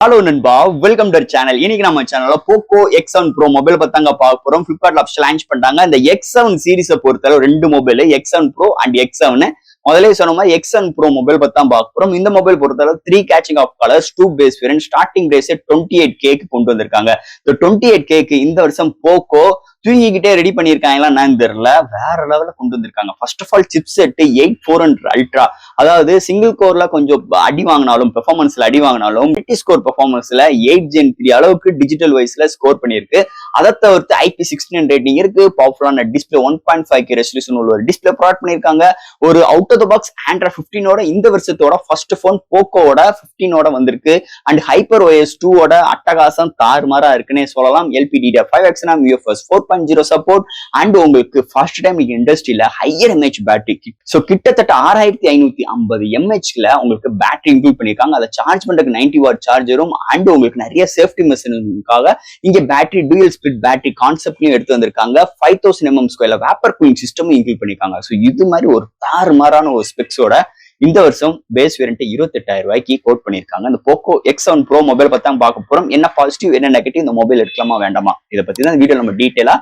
Hello நண்பா, welcome to channel. இன்னைக்கு நம்ம சேனல்ல போக்கோ X7 Pro மொபைல் பத்தாங்க பார்க்க போறோம். Flipkartல ஆப்ஷன் லான்ச் பண்ணிட்டாங்க. இந்த X7 சீரிஸை பொறுத்தளவு ரெண்டு mobile X7 Pro and X7. முதலே சொன்ன மாதிரி X7 Pro மொபைல் பத்தான் பார்க்க போறோம். இந்த மொபைல் பொறுத்தளவு 3 கேச்சிங் of colours, 2 base variant, starting price 28K கொண்டு வந்திருக்காங்க. இந்த 28K இந்த வருஷம் போக்கோ தூங்கிக்கிட்டே ரெடி பண்ணிருக்காங்களா என்னன்னு தெரியல, வேற லெவல்ல கொண்டு வந்திருக்காங்க. First of all chipset 8400 ultra, அதாவது சிங்கிள் கோர்ல கொஞ்சம் அடி வாங்கினாலும் பெர்ஃபார்மன்ஸ்ல அடி வாங்கினாலும் ஸ்கோர் பெர்ஃபார்மன்ஸ்ல 8 Gen 3 அளவுக்கு டிஜிட்டல் வைஸ்ல ஸ்கோர் பண்ணிருக்கு. அதை தவிர்த்து IP69 ரேட்டிங் இருக்கு. பவர்ஃபுல்லான டிஸ்பிளே 1.5K ரெசல்யூஷன் உள்ள ஒரு டிஸ்பிளே ப்ரொவைட் பண்ணிருக்காங்க. ஒரு out of the box Android 15 இந்த வருஷத்தோட ஃபர்ஸ்ட் போன் போக்கோட 15 வந்திருக்கு. அண்ட் ஹைப்பர் OS 2 அட்டகாசம் தாறுமாறா இருக்குன்னே சொல்லலாம். LPDDR5 XNAM UFS 4.0 support and உங்களுக்கு ஃபர்ஸ்ட் டைம் இண்டஸ்ட்ரியில ஹையர் எம்ஏஹெச் பேட்டரி. சோ கிட்டத்தட்ட 6550 mAhல உங்களுக்கு பேட்டரி இன்க்ளூட் பண்ணிருக்காங்க. அதை சார்ஜ் பண்றதுக்கு 90 வாட் சார்ஜரும் அண்ட் உங்களுக்கு நிறைய சேஃப்டி மெஷினுக்காக இங்க பேட்டரி டூயல் ஸ்பிளிட் பேட்டரி கான்செப்ட்லயும் எடுத்து வந்திருக்காங்க. 5000 mm² வேப்பர் கூலிங் சிஸ்டமும் இன்க்ளூட் பண்ணிருக்காங்க. சோ இது மாதிரி ஒரு தாறுமாறான ஒரு ஸ்பெக்ஸோட இந்த வருஷம் பேஸ் வேரியன்ட் 28,000 ரூபாய்க்கு கோட் பண்ணிருக்காங்க. இந்த போக்கோ X7 Pro மொபைல் பத்தி தான் பார்க்க போறோம். என்ன பாசிட்டிவ் என்ன நெகட்டிவ், இந்த மொபைல் எடுக்கலாமா வேண்டாமா, இதை பத்தி தான் வீடியோ நம்ம டீடைலா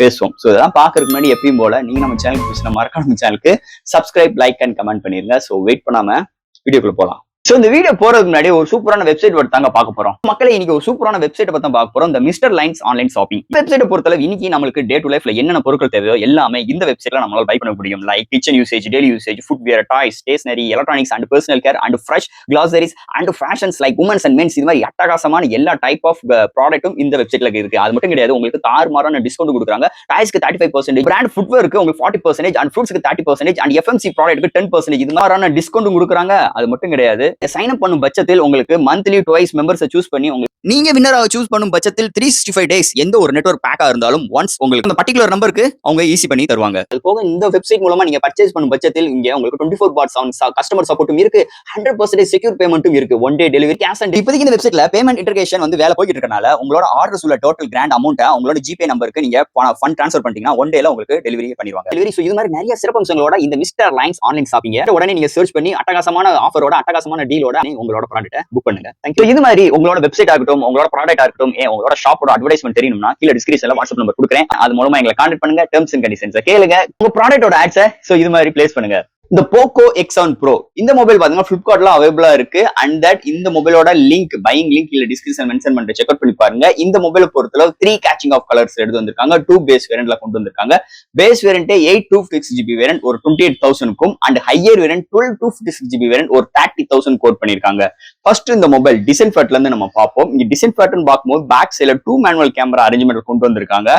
பேசுவோம். சோ இதெல்லாம் பாக்குறதுக்கு முன்னாடி எப்பயும் போல நீங்க நம்ம சேனலுக்கு பேசுற மறக்காம நம்ம சேனலுக்கு சப்ஸ்கிரைப், லைக் அண்ட் கமெண்ட் பண்ணிருங்க. சோ வெயிட் பண்ணாம வீடியோக்குள்ள போலாம். சோ இந்த வீடியோ போறதுக்கு முன்னாடி ஒரு சூப்பரான வெப்சைட் தாங்க பார்க்க போறோம். மக்களே இன்னைக்கு ஒரு சூப்பரான வெப்சைட் பத்தி பார்க்க போறோம். இந்த மிஸ்டர் லைன்ஸ் ஆன்லைன் ஷாப்பிங் வெப்சைட்டை பொறுத்தளவு இன்னைக்கு நமக்கு டே டு லைஃப்ல என்னென்ன பொருட்கள் தேவையோ எல்லாமே இந்த வெப்சைட்ல நம்மளால பை பண்ண முடியும். Like kitchen usage, daily usage, footwear, toys, stationery, electronics and personal care and fresh groceries and fashions like women's and men's, இது மாதிரி அட்டகாசமான எல்லா டைப் ஆஃப் ப்ராடக்ட்டும் இந்த வெப்சைட்ல இருக்கு. அது மட்டும் கிடையாது, உங்களுக்கு தாறுமாறான டிஸ்கவுண்ட் கொடுக்குறாங்க. டாய்ஸ்க்கு 35%, பிராண்ட் ஃபுட்வேருக்கு உங்களுக்கு 40% அண்ட் ஃப்ரூட்ஸ்க்கு 30% அண்ட் FMC ப்ராடக்ட்க்கு 10%, இது மாதிரியான டிஸ்கவுண்ட் கொடுக்குறாங்க. அது மட்டும் கிடையாது, சைன் அப் பண்ணும் பட்சத்தில் உங்களுக்கு மந்த்லி ட்வைஸ் மெம்பர்ஸை சூஸ் பண்ணி நீங்க வின்னராக சூஸ் பண்ணும் பட்சத்தில் 365 டேஸ் எந்த ஒரு நெட்வொர்க் பேக்கா இருந்தாலும் ஒன்ஸ் உங்களுக்கு அந்த பர்டிகுலர் நம்பருக்கு அவங்க ஈஸி பண்ணி தருவாங்க. அது போக இந்த வெப்சைட் மூலமா நீங்க பர்ச்சேஸ் பண்ணும் பட்சத்தில் இங்க உங்களுக்கு 24/7 கஸ்டமர் சப்போர்ட்டும் இருக்கு, 100% செக்யூர் பேமெண்ட்டும் இருக்கு, one day delivery, cash on. இப்போதைக்கு இந்த வெப்சைட்ல பேமெண்ட் இன்டர்கேஷன் வேலை போயிட்டு இருக்கனால உங்களோட ஆர்டர்ஸ் உள்ள டோட்டல் கிராண்ட் அமௌண்ட்டை உங்களோட ஜிபே நம்பருக்கு நீங்க ஃபண்ட் ட்ரான்ஸ்ஃபர் பண்ணிட்டீங்கன்னா ஒன் டேல உங்களுக்கு டெலிவரி பண்ணிடுவாங்க. டெலிவரி. சோ இது மாதிரி நிறைய சிறப்பம்சங்களோட இந்த மிஸ்டர் லைன்ஸ் ஆன்லைன் ஷாப்பிங் உடனே நீங்க சர்ச் பண்ணி அட்டகாசமான ஆஃபரோட அட்டகாசமான டீலோட உங்களோட ப்ராடக்ட்டை புக் பண்ணுங்க. தேங்க்யூ. இது மாதிரி உங்களோட வெப்சைட் ஆகட்டும், உங்களோட ப்ராடக்ட் ஆகட்டும், உங்களோட ஷாப்போட அட்வர்டைஸ்மென்ட் தெரியணும்னா கீழ டிஸ்கிரிப்ஷன்ல வாட்ஸ்அப் நம்பர் கொடுக்குறேன். அது மூலமா எங்களை கான்டாக்ட் பண்ணுங்க. டெர்ம்ஸ் அண்ட் கண்டிஷன்ஸ் கேளுங்க. உங்க ப்ராடக்ட்டோட ஆட்ஸை இது மாதிரி பிளேஸ் பண்ணுங்க. இந்த போக்கோ X7 Pro இந்த மொபைல் பாத்தீங்கன்னா Flipkartல அவைலபிளா இருக்கு. அண்ட் தட் இந்த மொபைலோட லிங்க், பையிங் லிங்க் கீழ டிஸ்கிரிப்ஷன் மென்ஷன் பண்ணிட்டு செக் அவுட் பண்ணி பாருங்க. இந்த மொபைலை பொறுத்தளவு 3 கேச்சிங் ஆஃப் கலர்ஸ் எடுத்து வந்திருக்காங்க. 2 பேஸ் வேரியன்ட்ல கொண்டு வந்திருக்காங்க. பேஸ் வேரியன்ட் 8/256GB வேரியன்ட் ஒரு 28,000க்கும் and higher variant 12/256GB variant ஒரு 30,000 கோட் பண்ணிருக்காங்க. ஃபர்ஸ்ட் இந்த மொபைல் டிசைன் ஃபேட்ல இருந்து நம்ம பார்ப்போம். இங்க டிசைன் ஃபேட்னு பார்க்கும்போது பேக் சைடுல 2 மேனுவல் கேமரா அரேஞ்ச்மெண்ட் கொண்டு வந்திருக்காங்க.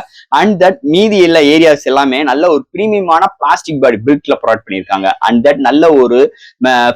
அண்ட் தட் மீதி எல்லா ஏரியாஸ் எல்லாமே நல்ல ஒரு பிரீமியமான பிளாஸ்டிக் பாடி பில்ட்ல ப்ரொவைட் பண்ணிருக்காங்க. அண்ட் தட் நல்ல ஒரு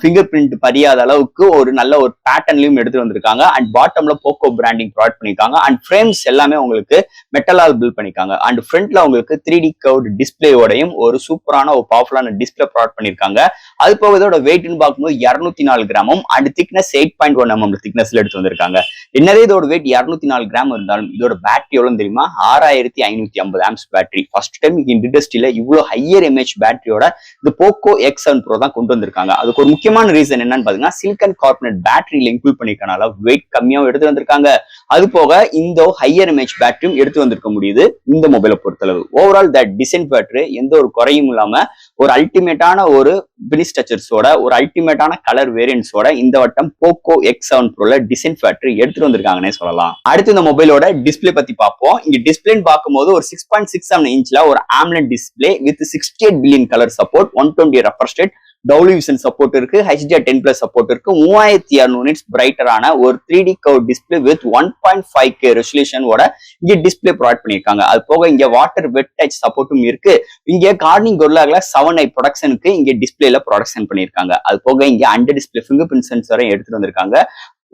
ஃபிங்கர் பிரிண்ட் பதியாத அளவுக்கு ஒரு நல்ல ஒரு பேட்டர்ன்லயும் எடுத்து வந்திருக்காங்க. அண்ட் பாட்டம்ல போக்கோ பிராண்டிங் ப்ரொவைட் பண்ணிருக்காங்க. அண்ட் ஃப்ரேம்ஸ் எல்லாமே உங்களுக்கு மெட்டலால் பில்ட் பண்ணிருக்காங்க. அண்ட் ஃப்ரண்ட்ல உங்களுக்கு 3D கர்வ்ட் டிஸ்பிளேயோடையும் ஒரு சூப்பரான ஒரு பவர்ஃபுல்லான டிஸ்பிளே ப்ரொவைட் பண்ணிருக்காங்க. அது போக இதோட வெயிட்னு பார்க்கும்போது 204 கிராமும் அண்ட் திக்னஸ் 8.1 mm திக்னஸ்ல எடுத்து வந்திருக்காங்க. என்னதே இதோட வெயிட் 204 கிராம் இருந்தாலும் இதோட பேட்டரி எவ்வளவு தெரியுமா? 6550 ஆம்ஸ் பேட்டரி. ஃபர்ஸ்ட் டைம் இண்டஸ்ட்ரியில இவ்வளவு ஹையர் எம்ஏஹெச் பேட்டரியோட இந்த போக்கோ X7 Pro தான் கொண்டு வந்திருக்காங்க. அதுக்கு ஒரு முக்கியமான ரீசன் என்னன்னு பாத்தீங்கன்னா சிலிக்கான் கார்பனேட் பேட்டரியில இன்க்ளூட் பண்ணிருக்கனால வெயிட் கம்மியாவும் எடுத்து வந்திருக்காங்க. அது போக இந்த ஹையர் எம்ஏஹெச் பேட்டரியும் எடுத்து வந்திருக்க முடியுது இந்த மொபைலை பொறுத்தளவு. ஓவரால் தட் டிசைன் பேட்டரி எந்த ஒரு குறையும் இல்லாம ஒரு அல்டிமேட்டான ஒரு பினிஷ் டச்சர்ஸோட ஒரு அல்டிமேட்டான கலர் வேரியன்ட்ஸோட இந்த வட்டம் போக்கோ X7 Proல டிசைன் பேட்டரி எடுத்துட்டு வந்திருக்காங்கன்னே சொல்லலாம். அடுத்து இந்த மொபைலோட டிஸ்பிளே பத்தி பார்ப்போம். இங்க டிஸ்பிளேன்னு பார்க்கும்போது ஒரு 6.67 இன்ச்ல ஒரு AMOLED display with 68 billion colour support, 120 refresh rate, W vision support இருக்கு, HDR10+ சப்போர்ட் இருக்கு, 3200 நிட்ஸ் பிரைட்டரான ஒரு 3D curve display with 1.5K ரெசல்யூஷனோட இங்க டிஸ்பிளே ப்ரொவைட் பண்ணிருக்காங்க. அது போக இங்க வாட்டர் வெட் டச் சப்போர்ட்டும் இருக்கு. இங்க கார்னிங் கொரில்லால 7i ப்ரொடக்ஷனுக்கு இங்க டிஸ்பிளேல ப்ரொடக்ஷன் பண்ணிருக்காங்க. அது போக இங்க அண்டர் டிஸ்பிளே ஃபிங்கர் பிரிண்ட் சென்சாரையும் எடுத்துட்டு வந்திருக்காங்க.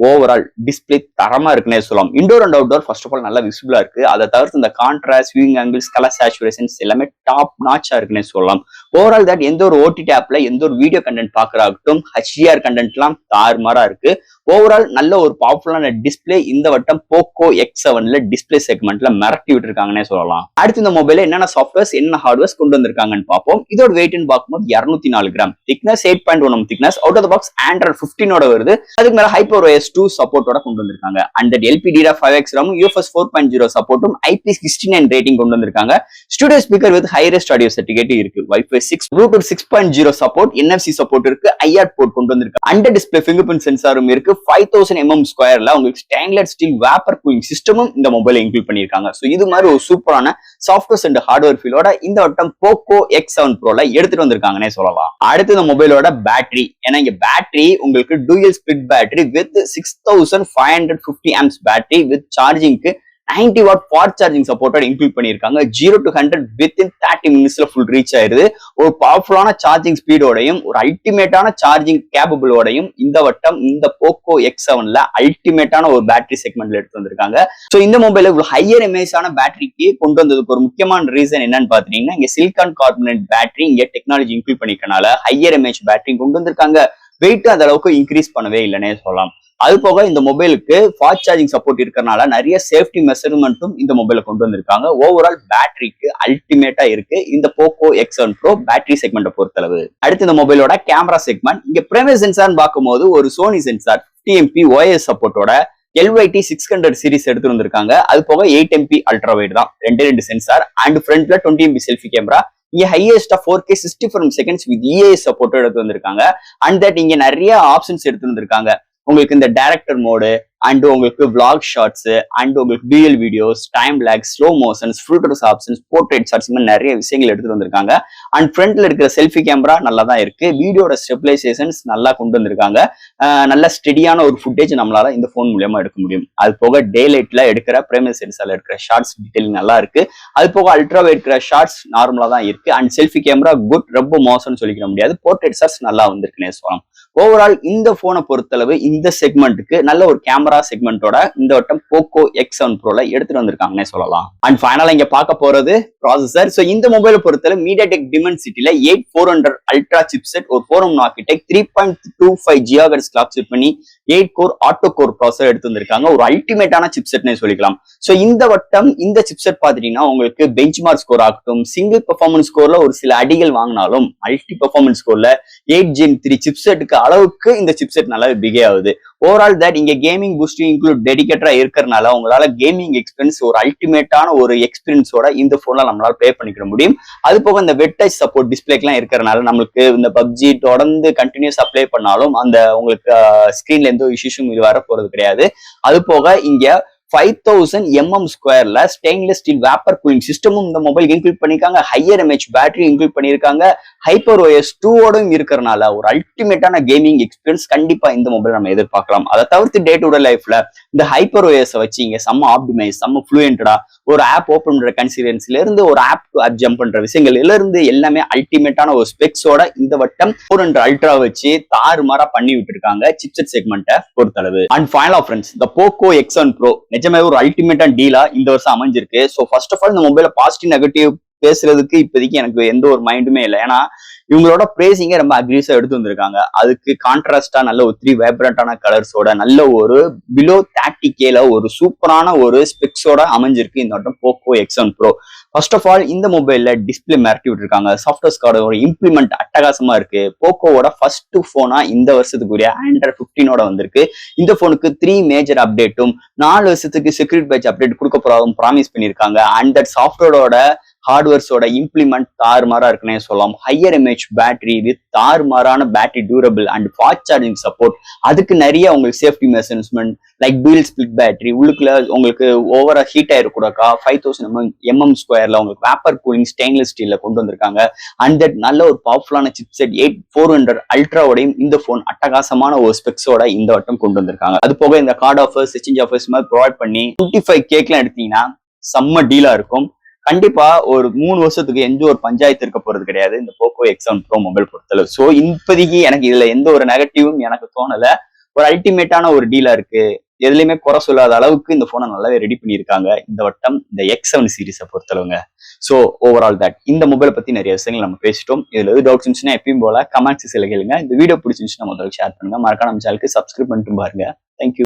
ஓவரால் டிஸ்பிளே தரமா இருக்குன்னே சொல்லலாம். Indoor and outdoor first of all நல்லா விசிபிளா இருக்கு. அதை தவிர்த்து இந்த contrast, viewing angles, colour saturations எல்லாமே டாப் நாச்சா இருக்குன்னே சொல்லலாம். ஓவரால் தட் எந்த ஒரு OTT ஆப்ல எந்த ஒரு வீடியோ கண்டென்ட் பாக்குறாகட்டும் HDR கண்டென்ட் எல்லாம் தாறுமாறா இருக்கு. ஓவரால் நல்ல ஒரு பவர்ஃபுல்லான டிஸ்பிளே இந்த வட்டம் போக்கோ X7ல டிஸ்பிளே செக்மெண்ட்ல மிரட்டி விட்டு இருக்காங்கன்னே சொல்லலாம். அடுத்து இந்த மொபைல என்னென்ன சாஃப்ட்வேர்ஸ் என்ன ஹார்ட்வேர்ஸ் கொண்டு வந்திருக்காங்கன்னு பார்ப்போம். இதோட வெயிட்னு பார்க்கும்போது 204 gram, thickness 8.1 mm thickness, out of the box Android 15 வருது. அதுக்கு மேல ஹைப்பர் OS HyperOS 2 சப்போர்ட்டோட கொண்டு வந்திருக்காங்க. And that LPDDR5X RAM UFS 4.0 சப்போர்ட்டும் IP69 ரேட்டிங் கொண்டு வந்திருக்காங்க. Studio speaker with ஹைரஸ்ட் audio certificate இருக்கு. Wi-Fi 6 Bluetooth 6.0 support, NFC support இருக்கு, IR போர்ட் கொண்டு வந்திருக்காங்க. அண்டர் டிஸ்பிளே ஃபிங்கர் பிரிண்ட் சென்சாரும் இருக்கு. 5000 mm ஸ்கொயர்ல உங்களுக்கு ஸ்டெயின்லெஸ் ஸ்டீல் வேப்பர் கூலிங் சிஸ்டமும் இந்த மொபைல இன்க்ளூட் பண்ணிருக்காங்க. சோ இது மாதிரி ஒரு சூப்பரான சாஃப்ட்வேர் அண்ட் ஹார்ட்வேர் ஃபீலோட இந்த வட்டம் போக்கோ X7 Proல எடுத்துட்டு வந்திருக்காங்கன்னே சொல்லலாம். அடுத்து இந்த மொபைலோட பேட்டரி, ஏன்னா இங்க பேட்டரி உங்களுக்கு dual split battery with 6550 amps battery with சார்ஜிங்க்கு 90 watt ஃபாஸ்ட் சார்ஜிங் சப்போர்ட்டோட இன்க்ளூட் பண்ணிருக்காங்க. 0 to 100 வித்தின் 30 minutesல ஃபுல் ரீச் ஆயிருது. ஒரு பவர்ஃபுல்லான சார்ஜிங் ஸ்பீடோடையும் ஒரு அல்டிமேட்டான சார்ஜிங் கேபபிளோடையும் இந்த வட்டம் இந்த போக்கோ X7ல அல்டிமேட்டான ஒரு பேட்டரி செக்மெண்ட்ல எடுத்து வந்திருக்காங்க. சோ இந்த மொபைல இவ்வளவு ஹையர் எம்ஏஹெச்ஆன பேட்டரிக்கு கொண்டு வந்ததுக்கு ஒரு முக்கியமான ரீசன் என்னன்னு பாத்தீங்கன்னா, இங்க சிலிகான் கார்பனேட் பேட்டரி இங்க டெக்னாலஜி இன்க்ளூட் பண்ணிக்கனால ஹையர் எம்ஏஹெச் பேட்டரி கொண்டு வந்திருக்காங்க. வெயிட் அந்த அளவுக்கு இன்க்ரீஸ் பண்ணவே இல்லைன்னே சொல்லலாம். அது போக இந்த மொபைலுக்கு ஃபாஸ்ட் சார்ஜிங் சப்போர்ட் இருக்கறனால நிறைய சேஃப்டி மெஷர்மெண்ட்டும் இந்த மொபைல கொண்டு வந்திருக்காங்க. ஓவரால் பேட்டரிக்கு அல்டிமேட்டா இருக்கு இந்த போக்கோ X7 Pro பேட்டரி செக்மெண்ட்டை பொறுத்தளவு. அடுத்து இந்த மொபைலோட கேமரா செக்மெண்ட், இங்க பிரைமரி சென்சார்னு பார்க்கும்போது ஒரு சோனி சென்சார் 50MP OIS சப்போர்ட்டோட LYT 600 சீரிஸ் எடுத்து வந்திருக்காங்க. அது போக 8MP அல்ட்ரா வைட் தான், ரெண்டு சென்சார் அண்ட் ஃப்ரண்ட்ல 20MP செல்ஃபி கேமரா. இங்க ஹையஸ்டா 4K 60 frames seconds with EIS support எடுத்து வந்திருக்காங்க. அண்ட் தட் இங்க நிறைய ஆப்ஷன்ஸ் எடுத்து வந்திருக்காங்க. உங்களுக்கு இந்த டைரக்டர் மோடு அண்ட் உங்களுக்கு vlog ஷார்ட்ஸ் அண்ட் உங்களுக்கு டியூயல் வீடியோஸ், டைம் லேக், slow motions, filters options, portrait shorts மாதிரி நிறைய விஷயங்கள் எடுத்துட்டு வந்திருக்காங்க. அண்ட் ஃப்ரண்ட்ல இருக்கிற செல்ஃபி கேமரா நல்லா தான் இருக்கு. வீடியோட ஸ்டெபிலைசேஷன்ஸ் நல்லா கொண்டு வந்திருக்காங்க. நல்ல ஸ்டெடியான ஒரு ஃபுட்டேஜ் நம்மளால இந்த போன் மூலமா எடுக்க முடியும். அது போக டே லைட்ல எடுக்கிற பிரைமரி சென்சார்ல இருக்கிற ஷார்ட்ஸ் டீடைலிங் நல்லா இருக்கு. அது போக அல்ட்ரா வைட் இருக்கிற ஷார்ட்ஸ் நார்மலா தான் இருக்கு. அண்ட் செல்ஃபி கேமரா குட், ரொம்ப மோசம்னு சொல்லிக்க முடியாது. போர்ட்ரேட் ஷார்ட்ஸ் நல்லா வந்திருக்குன்னே சொல்லலாம். ஓவரால் இந்த போனை பொறுத்தளவு இந்த செக்மெண்ட்டுக்கு நல்ல ஒரு கேமரா செக்மெண்டோட இந்த வட்டம் போக்கோ X7 Proல எடுத்துட்டு வந்திருக்காங்கன்னே சொல்லலாம். அண்ட் ஃபைனலா இங்க பார்க்க போறது ப்ராசஸர். சோ இந்த மொபைலை பொறுத்தளவு MediaTek Dimensity-ல 8400 அல்ட்ரா சிப்செட், ஒரு 4M architect 3.25 GHz clock set பண்ணி 8 கோர் ஆட்டோ கோர் ப்ராசஸர் எடுத்து வந்திருக்காங்க. ஒரு அல்டிமேட்டான சிப்செட்னே சொல்லிக்கலாம். சோ இந்த வட்டம் இந்த சிப்செட் பாத்தீங்கன்னா உங்களுக்கு பெஞ்ச்மார்க் ஸ்கோர் ஆகட்டும், சிங்கிள் பெர்ஃபார்மன்ஸ் ஸ்கோர்ல ஒரு சில அடிகள் வாங்கினாலும் மல்டி பெர்ஃபார்மன்ஸ் ஸ்கோர்ல 8 Gen 3 சிப்செட்டுக்கு அளவுக்கு இந்த சிப்செட் நல்லா பிகே ஆகுது. ஓவரால் தட் இங்க கேமிங் பூஸ்டிங் இன்க்ளூட் டெடிகேட்டரா இருக்கிறனால உங்களால கேமிங் எக்ஸ்பீரியன்ஸ் ஒரு அல்டிமேட்டான ஒரு எக்ஸ்பீரியன்ஸோட இந்த போன்ல நம்மளால ப்ளே பண்ணிக்க முடியும். அது போக இந்த வெட் டச் சப்போர்ட் டிஸ்பிளேக்கெல்லாம் இருக்கிறனால நம்மளுக்கு இந்த PUBG தொடர்ந்து கண்டினியூஸ் அப்ளை பண்ணாலும் அந்த உங்களுக்கு ஸ்கிரீன்ல எந்த இஷ்யூஸும் இது வர போறது கிடையாது. அது போக இங்க 5000 mm ஸ்கொயர்ல ஸ்டெயின்லெஸ் ஸ்டீல் வேப்பர் கூலிங் சிஸ்டமும் இந்த மொபைல் இன்க்ளூட் பண்ணிருக்காங்க. ஹையர் எம்ஏஹெச் பேட்டரி இன்க்ளூட் பண்ணிருக்காங்க. HyperOS 2 இருக்கிறனால ஒரு அல்டிமேட்டான கேமிங் எக்ஸ்பீரியன்ஸ் கண்டிப்பா இந்த மொபைல் நம்ம எதிர்பார்க்கலாம். அதை தவிர்த்து டே டு டே லைஃப்ல இந்த HyperOS வச்சு இங்க செம்ம ஆப்டிமைஸ், செம்ம ஃப்ளூயன்டா ஒரு ஆப் ஓப்பன் பண்ற கன்சிடரன்ஸ்ல இருந்து ஒரு ஆப் டு ஆப் ஜம்ப் பண்ற விஷயங்கள்ல இருந்து எல்லாமே அல்டிமேட்டான ஒரு ஸ்பெக்ஸோட இந்த வட்டம் 400 அல்ட்ரா வச்சு தாறுமாறா பண்ணி விட்டுருக்காங்க சிப்செட் செக்மெண்ட்டை பொறுத்தளவு. அண்ட் ஃபைனலா ஃப்ரெண்ட்ஸ், இந்த போக்கோ X7 Pro நிஜமே ஒரு அல்டிமேட்டான டீலா இந்த வருஷம் அமைஞ்சிருக்கு. சோ ஃபர்ஸ்ட் ஆஃப் ஆல் இந்த மொபைல பாசிட்டிவ் நெகட்டிவ் பேசுறதுக்கு இப்போதைக்கு எனக்கு எந்த ஒரு மைண்டுமே இல்லை. ஏன்னா இவங்களோட பிரேசிங்க ரொம்ப அக்ரீஸா எடுத்து வந்திருக்காங்க. அதுக்கு கான்ட்ராஸ்டா நல்ல ஒரு 3 வைப்ரண்டான கலர்ஸோட நல்ல ஒரு பிலோ 30Kல ஒரு சூப்பரான ஒரு ஸ்பெக்ஸோட அமைஞ்சிருக்கு இந்த வட்டம் Poco X7 Pro. First of all இந்த மொபைல்ல டிஸ்பிளே மிரட்டி விட்டுருக்காங்க. சாஃப்ட்வேர் கார்டு ஒரு இம்ப்ளிமெண்ட் அட்டகாசமா இருக்கு. போக்கோவோட ஃபர்ஸ்ட் போனா இந்த வருஷத்துக்குரிய Android 15ஓட வந்திருக்கு. இந்த போனுக்கு 3 மேஜர் அப்டேட்டும் 4 வருஷத்துக்கு செக்யூரிட்டி பேட்ச் அப்டேட் கொடுக்க போறாவும் ப்ராமிஸ் பண்ணிருக்காங்க. அண்ட் தட் சாஃப்ட்வேரோட ஹார்ட்வேர்ஸோட இம்ப்ளிமெண்ட் தாறுமாறா இருக்குன்னே சொல்லலாம். ஹையர் எம்ஏஹெச் பேட்டரி வித் தாறுமாறான battery durable and fast charging support. அதுக்கு நிறைய உங்களுக்கு safety measurement like dual split battery, உள்ளுக்குள்ள உங்களுக்கு ஓவரா ஹீட் ஆயிருக்கூடாக்கா 5000 mm ஸ்கொயர்ல உங்களுக்கு வேப்பர் கூலிங் ஸ்டெயின்லெஸ் ஸ்டீல்ல கொண்டு வந்திருக்காங்க. அண்ட் தட் நல்ல ஒரு பவர்ஃபுல்லான சிப்செட் 8400 அல்ட்ராவோடையும் இந்த போன் அட்டகாசமான ஒரு ஸ்பெக்ஸோட இந்த வட்டம் கொண்டு வந்திருக்காங்க. அது போக இந்த கார்டு ஆஃபர்ஸ், எக்ஸ்சேஞ்ச் ஆஃபர்ஸ் மாதிரி ப்ரொவைட் பண்ணி 25Kலாம் எடுத்தீங்கன்னா செம்ம டீலா இருக்கும். கண்டிப்பா ஒரு 3 வருஷத்துக்கு எந்த ஒரு பஞ்சாயத்து இருக்க போறது கிடையாது இந்த போக்கோ X7 Pro மொபைல் பொறுத்தளவு. சோ இப்போதைக்கு எனக்கு இதுல எந்த ஒரு நெகட்டிவும் எனக்கு தோணல. ஒரு அல்டிமேட்டான ஒரு டீலா இருக்கு. எதுலையுமே குறை சொல்லாத அளவுக்கு இந்த போனை நல்லாவே ரெடி பண்ணியிருக்காங்க இந்த வட்டம் இந்த X7 சீரிஸை பொறுத்தளவுங்க. சோ ஓவரால் தட் இந்த மொபைலை பத்தி நிறைய விஷயங்கள் நம்ம பேசிட்டோம். இதுல எது டவுட்ஸ் இருந்துச்சுன்னா எப்பயும் போல கமெண்ட்ஸ் கேளுங்க. இந்த வீடியோ பிடிச்சிருந்துச்சுன்னா முதல்ல ஷேர் பண்ணுங்க. மறக்காம நம்ம சேனலுக்கு சப்ஸ்கிரைப் பண்ணிட்டு பாருங்க. தேங்க்யூ.